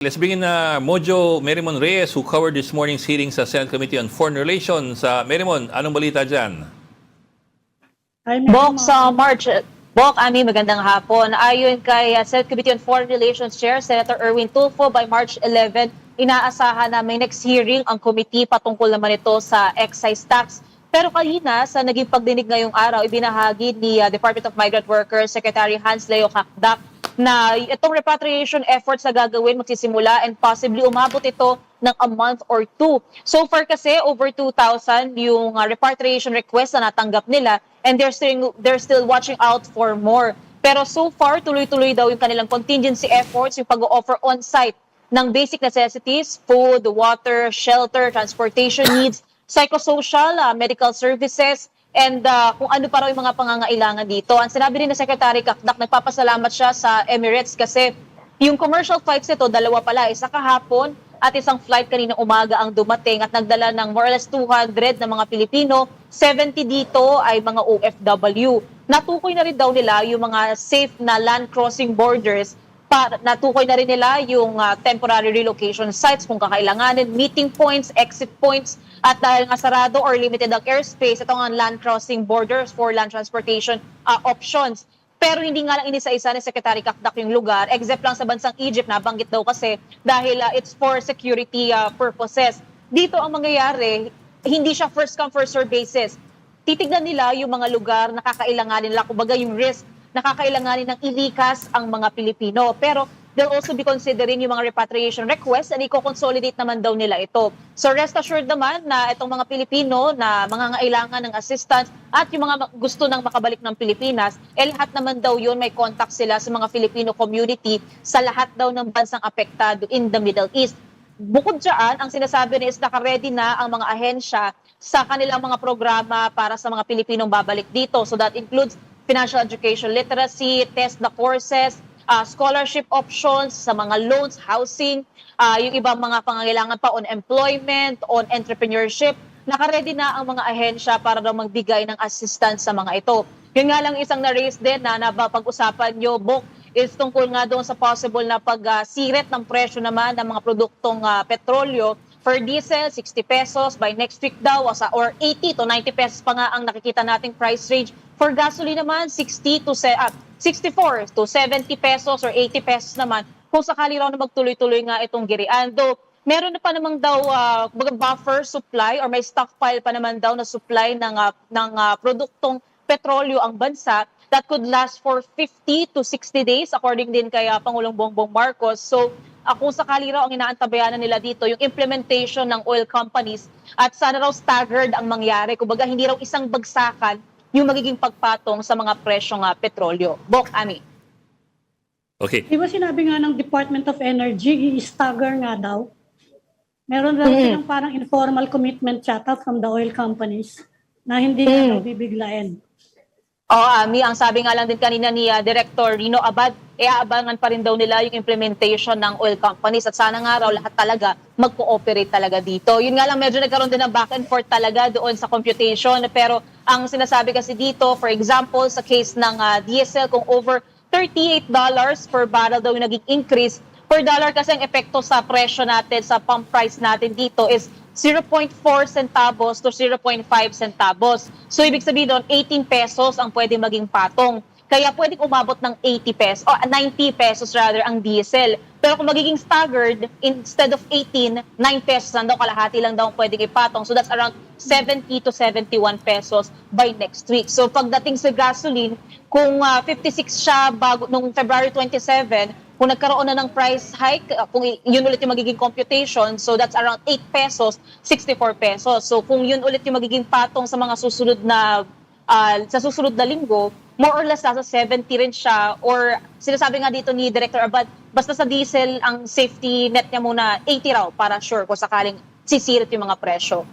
Let's bring in Mojo Merimon Reyes, who covered this morning's hearing sa Senate Committee on Foreign Relations. Merimon, anong balita dyan? Bok, sa March, Bok, Ami, magandang hapon. Ayon kay Senate Committee on Foreign Relations Chair, Senator Erwin Tulfo, by March 11, inaasahan na may next hearing ang committee patungkol naman ito sa excise tax. Pero kanina, sa naging pagdinig ngayong araw, ibinahagi ni Department of Migrant Workers Secretary Hans Leo Kakdak na itong repatriation efforts na gagawin magsisimula and possibly umabot ito ng a month or two. So far kasi, over 2,000 yung repatriation request na natanggap nila and they're still watching out for more. Pero so far, tuloy-tuloy daw yung kanilang contingency efforts, yung pag-o-offer on-site ng basic necessities, food, water, shelter, transportation needs, psychosocial, medical services, and kung ano pa raw yung mga pangangailangan dito. Ang sinabi rin ng Secretary Kakdak, nagpapasalamat siya sa Emirates kasi yung commercial flights nito, dalawa pala, isa kahapon at isang flight kaninang umaga ang dumating at nagdala ng more or less 200 na mga Pilipino, 70 dito ay mga OFW. Natukoy na rin daw nila yung mga safe na land crossing borders, natukoy na rin nila yung temporary relocation sites kung kakailanganin, meeting points, exit points, at dahil nga sarado or limited ang airspace, ito ang land crossing borders for land transportation options. Pero hindi nga lang inisa-isa ni Secretary Kakdak yung lugar, except lang sa bansang Egypt, nabanggit daw kasi dahil it's for security purposes. Dito ang mangyayari, hindi siya first come first serve basis. Titignan nila yung mga lugar na kakailanganin nila, kumbaga yung risk nakakailanganin ng ilikas ang mga Pilipino. Pero they'll also be considering yung mga repatriation requests and i-consolidate naman daw nila ito. So rest assured naman na itong mga Pilipino na mangangailangan ng assistance at yung mga gusto nang makabalik ng Pilipinas, lahat naman daw yun may contact sila sa mga Filipino community sa lahat daw ng bansang apektado in the Middle East. Bukod dyan, ang sinasabi niya is naka-ready na ang mga ahensya sa kanilang mga programa para sa mga Pilipinong babalik dito. So that includes financial education literacy, test na courses, scholarship options sa mga loans, housing, yung ibang mga pangangailangan pa on employment, on entrepreneurship. Naka-ready na ang mga ahensya para daw magbigay ng assistance sa mga ito. Yun nga lang isang na-raise din na napag-usapan nyo, Bok, is tungkol nga doon sa possible na pag-siret ng presyo naman ng mga produktong petrolyo. For diesel, 60 pesos. By next week daw, or 80 to 90 pesos pa nga ang nakikita nating price range. For gasoline naman, 64 to 70 pesos or 80 pesos naman kung sakali raw na magtuloy-tuloy nga itong girian. Though, meron na pa namang daw buffer supply or may stockpile pa naman daw na supply ng produktong petrolyo ang bansa that could last for 50 to 60 days according din kay Pangulong Bongbong Marcos. So, kung sakali raw ang inaantabayanan nila dito, yung implementation ng oil companies at sana raw staggered ang mangyari. Kumbaga, hindi raw isang bagsakan yung magiging pagpatong sa mga presyong petrolyo. Bok, Ami. Okay. Di ba sinabi nga ng Department of Energy, i-stagger nga daw? Meron daw silang parang informal commitment yata from the oil companies na hindi nga daw bibiglain. Ami, ang sabi nga lang din kanina ni Director Rino Abad, aabangan pa rin daw nila yung implementation ng oil companies at sana nga raw lahat talaga mag-cooperate talaga dito. Yun nga lang medyo nagkaroon din ng back and forth talaga doon sa computation, pero ang sinasabi kasi dito, for example, sa case ng diesel, kung over $38 per barrel daw yung naging increase, per dollar kasi ang epekto sa presyo natin, sa pump price natin dito is 0.4 centavos to 0.5 centavos. So, ibig sabihin doon, 18 pesos ang pwede maging patong. Kaya pwedeng umabot ng 80 pesos, o 90 pesos rather, ang diesel. Pero kung magiging staggered, instead of 18, 9 pesos lang daw, kalahati lang daw ang pwedeng ipatong. So, that's around 70 to 71 pesos by next week. So, pagdating sa gasoline, kung 56 siya bago nung February 27, kung nagkaroon na ng price hike, kung yun ulit yung magiging computation, so that's around 8 pesos, 64 pesos. So kung yun ulit yung magiging patong sa mga susunod na linggo, more or less nasa 70 rin siya, or sinasabi nga dito ni Director Abad, basta sa diesel ang safety net niya muna 80 raw para sure kung sakaling sisirit yung mga presyo.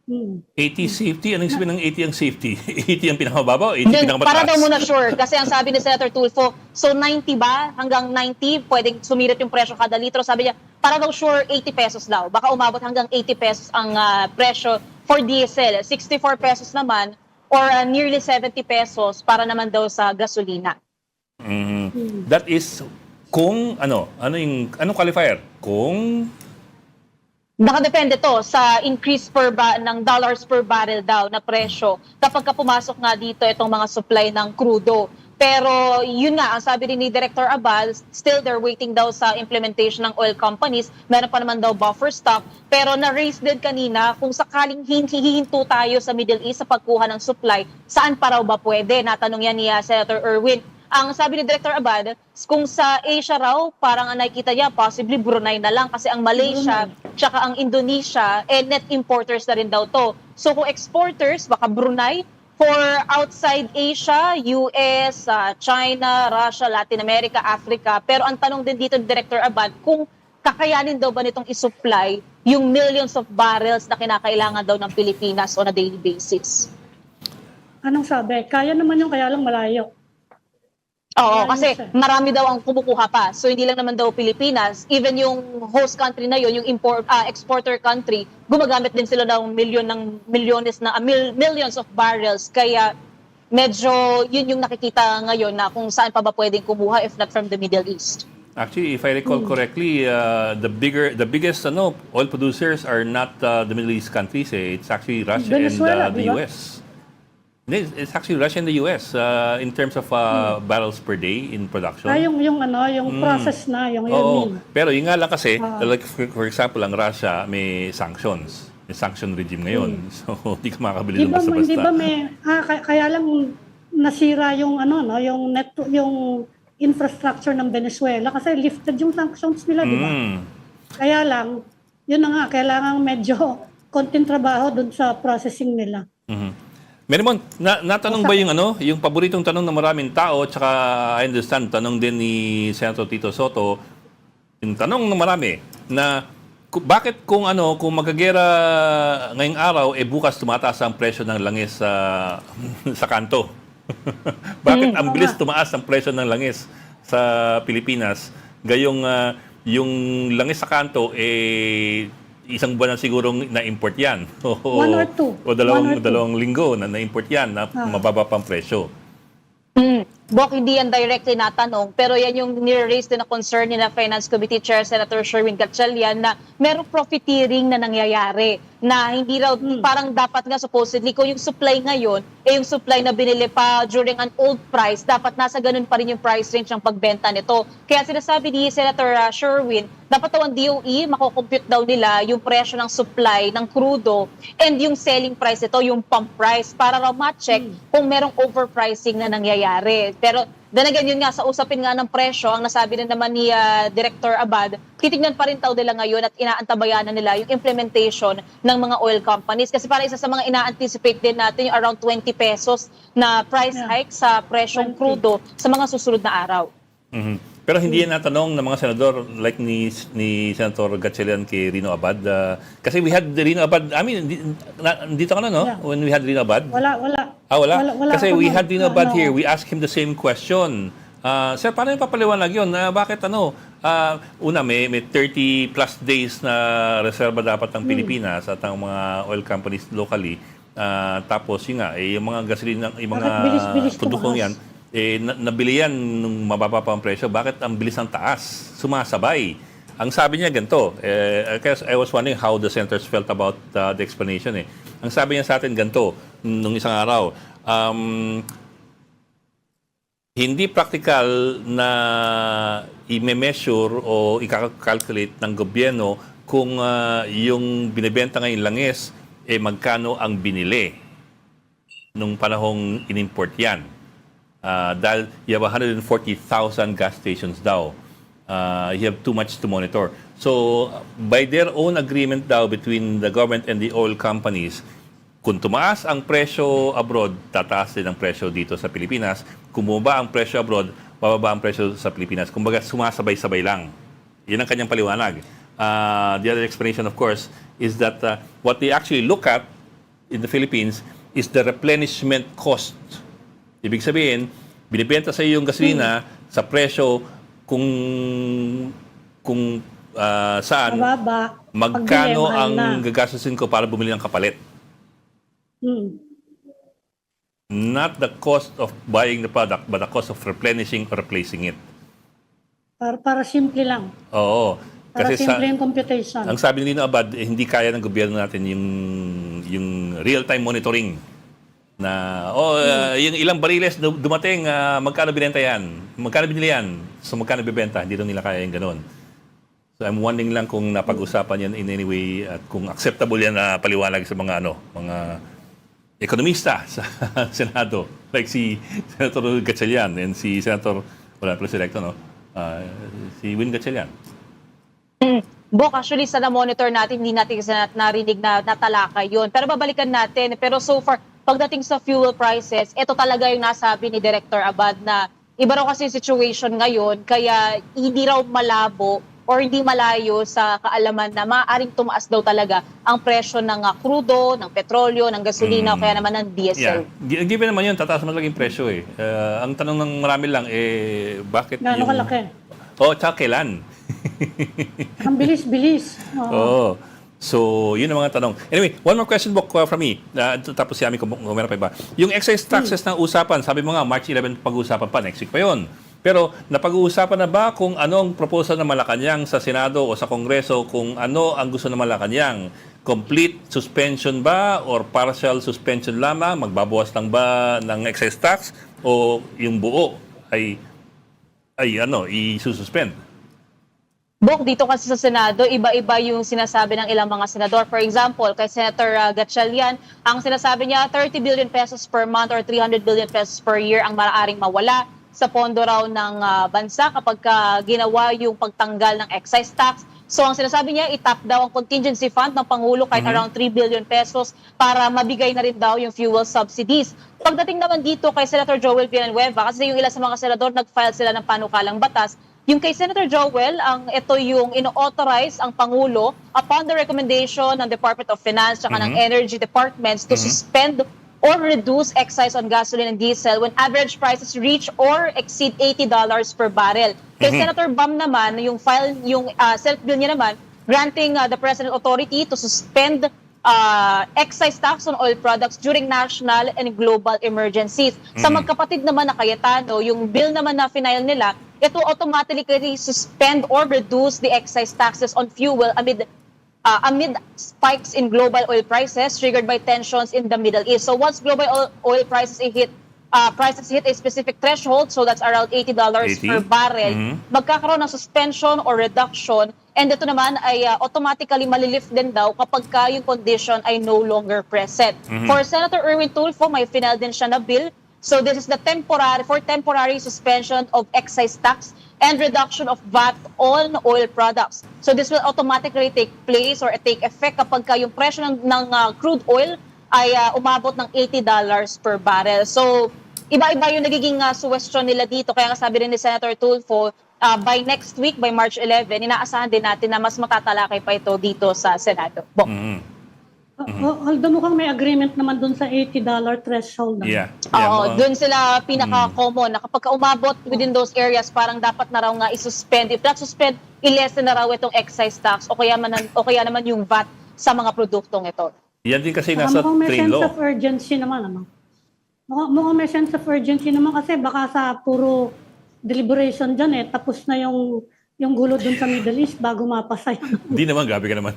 80 safety? Anong sabihin ng 80 ang safety? 80 ang pinakamababaw? 80 pinakamataas? Para daw muna sure. Kasi ang sabi ni Senator Tulfo, so 90 ba? Hanggang 90, pwedeng sumirit yung presyo kada litro. Sabi niya, para daw sure 80 pesos daw. Baka umabot hanggang 80 pesos ang presyo for diesel. 64 pesos naman or nearly 70 pesos para naman daw sa gasolina. That is Kung anong qualifier? Kung Nakadepende to sa increase ng dollars per barrel daw na presyo kapag ka pumasok nga dito itong mga supply ng crudo. Pero yun nga, ang sabi rin ni Director Abal, still they're waiting daw sa implementation ng oil companies. Meron pa naman daw buffer stock. Pero na-raise din kanina kung sakaling hihinto tayo sa Middle East sa pagkuha ng supply, saan pa raw ba pwede? Natanong yan ni Senator Erwin. Ang sabi ni Director Abad, kung sa Asia raw, parang ang nakikita niya, possibly Brunei na lang kasi ang Malaysia, tsaka ang Indonesia, net importers na rin daw to. So kung exporters, baka Brunei. For outside Asia, US, China, Russia, Latin America, Africa. Pero ang tanong din dito ni Director Abad, kung kakayanin daw ba nitong isupply yung millions of barrels na kinakailangan daw ng Pilipinas on a daily basis. Anong sabi? Kaya naman yung kaya lang malayo. Oo, Ayos kasi eh. marami daw ang kumukuha pa. So hindi lang naman daw Pilipinas, even yung host country na yun, yung exporter country, gumagamit din sila ng millions of barrels. Kaya medyo yun yung nakikita ngayon na kung saan pa ba pwedeng kumuha if not from the Middle East. actually, if I recall correctly, the biggest oil producers are not the Middle East countries. It's actually Russia Venezuela, and the di ba? US. It's actually Russia and the US in terms of barrels per day in production. Yung process na, yung Oo. mill. Pero yun nga lang kasi, like for example, ang Russia may sanctions. May sanction regime ngayon. So, di ka makakabili ng basta-basta. Di ba kaya lang nasira yung yung infrastructure ng Venezuela kasi lifted yung sanctions nila, di ba? Kaya lang, yun na nga, kailangan medyo konting trabaho dun sa processing nila. Merimon, natanong ba yung paboritong tanong ng maraming tao, tsaka I understand, tanong din ni Senator Tito Soto, yung tanong ng marami, na bakit kung magagera ngayong araw, bukas tumataas ang presyo ng langis sa kanto? Bakit ang bilis tumaas ang presyo ng langis sa Pilipinas? Gayong yung langis sa kanto, isang buwan na sigurong na-import yan. One or two. O dalawang linggo na na-import yan na mababa pang presyo. Bok, hindi yan directly natanong, pero yan yung nire-raise din na concern ni na Finance Committee Chair Senator Sherwin Gatchalian na merong profiteering na nangyayari na hindi raw parang dapat nga supposedly kung yung supply ngayon yung supply na binili pa during an old price, dapat nasa ganun pa rin yung price range ng pagbenta nito. Kaya sinasabi ni Senator Sherwin, dapat daw ang DOE, makocompute daw nila yung presyo ng supply ng crudo and yung selling price nito, yung pump price, para raw ma-check kung merong overpricing na nangyayari. Pero then again, yun nga, sa usapin nga ng presyo, ang nasabi rin naman ni Director Abad, titignan pa rin daw nila ngayon at inaantabayanan nila yung implementation ng mga oil companies. Kasi para isa sa mga ina-anticipate din natin yung around 20 pesos na price hike sa presyong crudo sa mga susunod na araw. Pero hindi yan natanong ng mga senador like ni Senator Gatchalian kay Rino Abad. Kasi we had Rino Abad, dito ka na, no? Yeah. When we had Rino Abad? Wala. Wala? Kasi we had Rino Abad here, No. we asked him the same question. Sir, paano yung papaliwanag yun? Bakit una, may 30 plus days na reserva dapat ng Pilipinas at ang mga oil companies locally. Tapos yun nga, yung mga gasolina, yung mga Bakit bilis-bilis produktong tumaas? yan, nabili yan nung mababa pa ang presyo. Bakit ang bilis ng taas? Sumasabay. Ang sabi niya ganito, I was wondering how the senators felt about the explanation. Ang sabi niya sa atin ganito, nung isang araw, hindi practical na i-measure o i-calculate ng gobyerno kung yung binibenta ngayon langis, magkano ang binili nung panahong in-import yan. Dahil you have 140,000 gas stations daw. You have too much to monitor. So, by their own agreement daw between the government and the oil companies, kung tumaas ang presyo abroad, tataas din ang presyo dito sa Pilipinas. Kung bumaba ang presyo abroad, bababa ang presyo sa Pilipinas. Kumbaga, sumasabay-sabay lang. Yan ang kanyang paliwanag. The other explanation, of course, is that what they actually look at in the Philippines is the replenishment cost. Ibig sabihin, binibenta sa iyo yung gasolina sa presyo kung saan, Mababa. magkano Pagbili, mahal ang na. gagastusin ko para bumili ng kapalit. Not the cost of buying the product, but the cost of replenishing or replacing it. Para simple lang. Oo. Para Kasi simple yung computation. ang sabi ni Lino Abad, hindi kaya ng gobyerno natin yung real-time monitoring na yung ilang bariles dumating, magkano binenta yan? Magkano binili yan? So magkano bibenta? Hindi daw nila kaya yung ganun. So I'm wondering lang kung napag-usapan yan in any way at kung acceptable yan na paliwanag sa mga mga ekonomista sa Senado. Like si Senator Gatchalian and si Senator, wala pala si Recto, no? Si Win Gatchalian. Bok, actually sa na-monitor natin, hindi natin kasi narinig na natalakay yun. Pero babalikan natin. Pero so far, pagdating sa fuel prices, ito talaga yung nasabi ni Director Abad na iba raw kasi yung situation ngayon, kaya hindi raw malabo or hindi malayo sa kaalaman na maaaring tumaas daw talaga ang presyo ng krudo, ng petrolyo, ng gasolina, o kaya naman ng diesel. Yeah. Given naman yun, tataas naman lang yung presyo eh. Ang tanong ng marami lang bakit Gaano kalaki? Tsaka kailan? Ang bilis-bilis. Oo. So, yun ang mga tanong. Anyway, one more question, Bok, from me. Tapos si Ami, kung meron pa iba. Yung excise taxes na usapan, sabi mo nga, March 11 pag-uusapan pa, next week pa yun. Pero napag-uusapan na ba kung anong proposal ng Malacanang sa Senado o sa Kongreso, kung ano ang gusto ng Malacanang? Complete suspension ba or partial suspension lamang? Magbabawas lang ba ng excise tax o yung buo ay i-suspend? Bok, dito kasi sa Senado, iba-iba yung sinasabi ng ilang mga senador. For example, kay Senator Gatchalian, ang sinasabi niya 30 billion pesos per month or 300 billion pesos per year ang maaaring mawala sa pondo raw ng bansa kapag ginawa yung pagtanggal ng excise tax. So ang sinasabi niya, itap daw ang contingency fund ng Pangulo kahit around 3 billion pesos para mabigay na rin daw yung fuel subsidies. Pagdating naman dito kay Senator Joel Villanueva, kasi yung ilan sa mga senador nag-file sila ng panukalang batas, yung kay Senator Joel, ito yung ino-authorize ang Pangulo upon the recommendation ng Department of Finance at ng Energy Departments to suspend or reduce excise on gasoline and diesel when average prices reach or exceed $80 per barrel. Kay Senator Bam naman, yung Senate bill niya naman, granting the President authority to suspend excise tax on oil products during national and global emergencies. Sa magkapatid naman na Cayetano, yung bill naman na final nila, ito automatically suspend or reduce the excise taxes on fuel amid spikes in global oil prices triggered by tensions in the Middle East. So once global oil prices hit a specific threshold, so that's around $80 per barrel, magkakaroon ng suspension or reduction, and ito naman ay automatically malilift din daw kapag yung condition ay no longer present. For Senator Erwin Tulfo, may final din siya na bill. So this is the temporary suspension of excise tax and reduction of VAT on oil products. So this will automatically take place or take effect kapag yung presyo ng crude oil ay umabot ng $80 per barrel. So iba-iba yung nagiging suwestyon nila dito. Kaya nga sabi rin ni Senator Tulfo, by next week, by March 11, inaasahan din natin na mas matatalakay pa ito dito sa Senado. Although mukhang may agreement naman dun sa $80 threshold. Oo, dun sila pinaka-common na kapag umabot within those areas, parang dapat na raw nga isuspend. If not suspend, i-lessen na raw itong excise tax o kaya naman yung VAT sa mga produktong ito. Yan din kasi nasa mukhang may train sense law. of urgency naman. Mukhang may sense of urgency naman kasi baka sa puro deliberation dyan tapos na yung gulo dun sa Middle East bago mapasa yan. Hindi naman, gabi ka naman.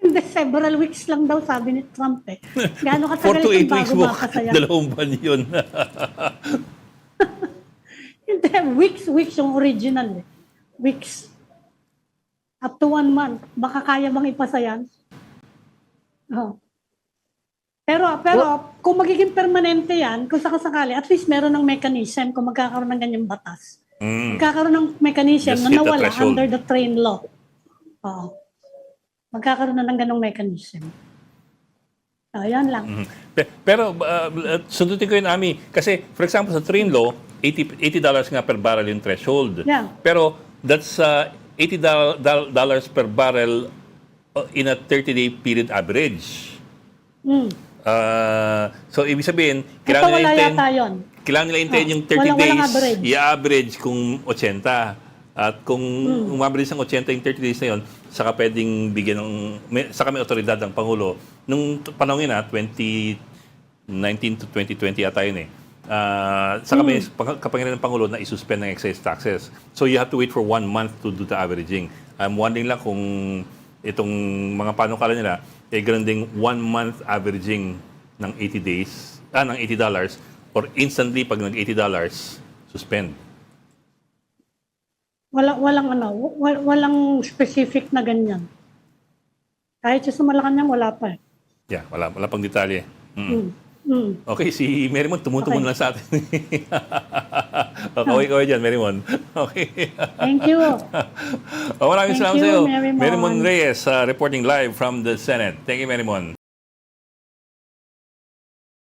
Hindi, several weeks lang daw sabi ni Trump Gaano 4 katagal to 8 ito weeks bago mo, mapasa yan? 2 buwan yun. Hindi, weeks yung original Weeks. Up to 1 month. Baka kaya bang ipasa yan? Pero kung magiging permanente yan, kung sakasakali, at least meron ng mechanism kung magkakaroon ng ganyang batas. Magkakaroon ng mechanism Just na hit the nawala threshold. under the train law. Magkakaroon na ng ganong mechanism. Yan lang. Pero sundutin ko yun, Ami. Kasi, for example, sa train law, $80 nga per barrel yung threshold. Yeah. Pero that's $80 per barrel in a 30-day period average. So, ibig sabihin, Ito wala yata yun. kailangan nila hintayin yung 30 walang days, average. i-average kung 80. At kung umabilis ng 80 yung 30 days na yun, saka pwedeng bigyan saka may otoridad ng Pangulo. Nung panahon yun 2019 to 2020 ata yun Sa kami, kapangyarihan ng Pangulo na isuspend ng excise taxes. So you have to wait for 1 month to do the averaging. I'm wondering lang kung itong mga panukala nila, ganun ding 1 month averaging ng 80 days, ng $80, or instantly pag nag-$80, suspend. Walang specific na ganyan. Kahit sa Malacanang wala pa. Yeah, wala pang detalye. Okay, si Merrimon, tumutumon Okay. lang sa atin. Kaway-kaway dyan, Merrimon. Okay. Thank you. Maraming Thank salamat you, sa iyo. Merrimon. Merrimon Reyes, reporting live from the Senate. Thank you, Merrimon.